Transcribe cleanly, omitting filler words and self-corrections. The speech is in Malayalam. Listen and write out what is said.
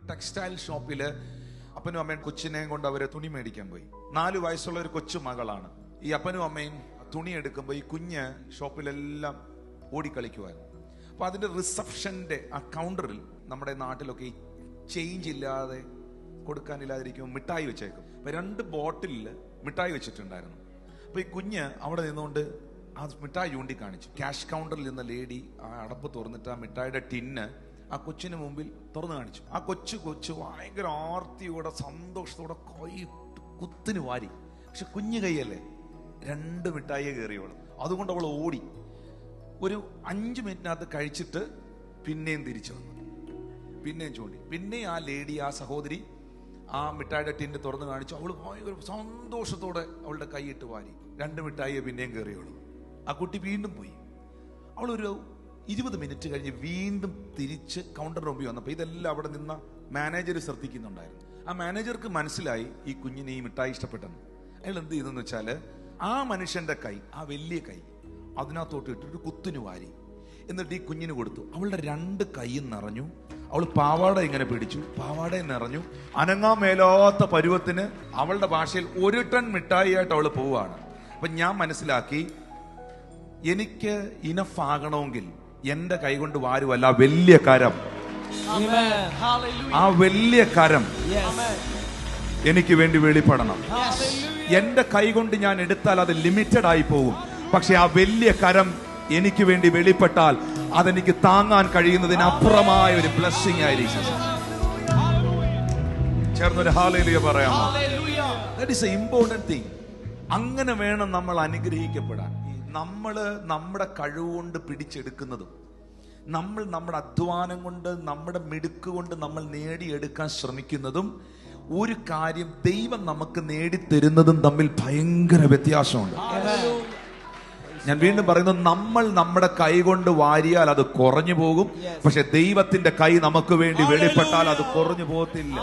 ടെക്സ്റ്റൈൽ ഷോപ്പില് അപ്പനും അമ്മയും കൊച്ചിനെയും കൊണ്ട് അവരെ തുണി മേടിക്കാൻ പോയി. 4 വയസ്സുള്ള ഒരു കൊച്ചു മകളാണ്. ഈ അപ്പനും അമ്മയും തുണി എടുക്കുമ്പോൾ ഈ കുഞ്ഞ് ഷോപ്പിലെല്ലാം ഓടിക്കളിക്കുമായിരുന്നു. അപ്പൊ അതിന്റെ റിസപ്ഷന്റെ ആ കൗണ്ടറിൽ നമ്മുടെ നാട്ടിലൊക്കെ ഈ ചേഞ്ച് ഇല്ലാതെ കൊടുക്കാനില്ലാതിരിക്കും മിഠായി വെച്ചേക്കും. അപ്പൊ 2 ബോട്ടിലിൽ മിഠായി വെച്ചിട്ടുണ്ടായിരുന്നു. അപ്പൊ ഈ കുഞ്ഞ് അവിടെ നിന്നുകൊണ്ട് ആ മിഠായി ചൂണ്ടിക്കാണിച്ചു. ക്യാഷ് കൗണ്ടറിൽ നിന്ന ലേഡി ആ അടപ്പ് തുറന്നിട്ട് ആ മിഠായിയുടെ ടിന്ന് ആ കൊച്ചിന് മുമ്പിൽ തുറന്നു കാണിച്ചു. ആ കൊച്ചു ഭയങ്കര ആർത്തിയോടെ സന്തോഷത്തോടെ കൈ കുത്തിന് വാരി. പക്ഷെ കുഞ്ഞു കൈയല്ലേ, 2 മിഠായിയെ കയറിയോളൂ. അതുകൊണ്ട് അവൾ ഓടി. ഒരു 5 മിനിറ്റിനകത്ത് കഴിച്ചിട്ട് പിന്നെയും തിരിച്ചു വന്നു. പിന്നെയും ചൂണ്ടി. പിന്നെ ആ ലേഡി, ആ സഹോദരി ആ മിഠായിയുടെ ടിന്ന് തുറന്നു കാണിച്ചു. അവൾ ഭയങ്കര സന്തോഷത്തോടെ അവളുടെ കൈയിട്ട് വാരി. 2 മിഠായിയെ പിന്നെയും കയറിയോളൂ. ആ കുട്ടി വീണ്ടും പോയി. അവളൊരു 20 മിനിറ്റ് കഴിഞ്ഞ് വീണ്ടും തിരിച്ച് കൗണ്ടറിന് മുമ്പിൽ വന്നപ്പോൾ ഇതെല്ലാം അവിടെ നിന്ന മാനേജർ ശ്രദ്ധിക്കുന്നുണ്ടായിരുന്നു. ആ മാനേജർക്ക് മനസ്സിലായി ഈ കുഞ്ഞിനെ ഈ മിഠായി ഇഷ്ടപ്പെട്ടെന്ന്. അയാൾ എന്ത് ചെയ്തെന്ന് വെച്ചാൽ ആ മനുഷ്യന്റെ കൈ, ആ വലിയ കൈ അതിനകത്തോട്ട് ഇട്ടിട്ട് കുത്തിന് വാരി. എന്നിട്ട് ഈ കുഞ്ഞിന് കൊടുത്തു. അവളുടെ 2 കൈയും നിറഞ്ഞു. അവൾ പാവാട ഇങ്ങനെ പിടിച്ചു, പാവാടയും നിറഞ്ഞു. അനങ്ങാൻ മേലാത്ത പരുവത്തിന് അവളുടെ ഭാഷയിൽ 1 ടൺ മിഠായി ആയിട്ട് അവൾ പോവുകയാണ്. അപ്പൊ ഞാൻ മനസ്സിലാക്കി, എനിക്ക് ഇനഫ് ആകണമെങ്കിൽ എന്റെ കൈകൊണ്ട് വാരുവല്ല, വലിയ കരം, ആ വലിയ കരം എനിക്ക് വേണ്ടി വെളിപ്പെടണം. എന്റെ കൈ കൊണ്ട് ഞാൻ എടുത്താൽ അത് ലിമിറ്റഡ് ആയി പോകും. പക്ഷെ ആ വലിയ കരം എനിക്ക് വേണ്ടി വെളിപ്പെട്ടാൽ അതെനിക്ക് താങ്ങാൻ കഴിയുന്നതിനപ്പുറമായ ഒരു ബ്ലെസ്സിംഗ് ആയിരിക്കും. ചേർന്നൊരു ഹല്ലേലൂയ പറയാമോ? That is A important thing. അങ്ങനെ വേണം നമ്മൾ അനുഗ്രഹിക്കപ്പെടാൻ. നമ്മള് നമ്മുടെ കഴിവുകൊണ്ട് പിടിച്ചെടുക്കുന്നതും നമ്മുടെ അധ്വാനം കൊണ്ട്, നമ്മുടെ മിടുക്ക് കൊണ്ട് നമ്മൾ നേടിയെടുക്കാൻ ശ്രമിക്കുന്നതും ഒരു കാര്യം ദൈവം നമുക്ക് നേടിത്തരുന്നതും തമ്മിൽ ഭയങ്കര വ്യത്യാസമുണ്ട്. ഞാൻ വീണ്ടും പറയുന്നു, നമ്മൾ നമ്മുടെ കൈ കൊണ്ട് വാരിയാൽ അത് കുറഞ്ഞു പോകും. പക്ഷെ ദൈവത്തിന്റെ കൈ നമുക്ക് വേണ്ടി വെളിപ്പെട്ടാൽ അത് കുറഞ്ഞു പോകത്തില്ല.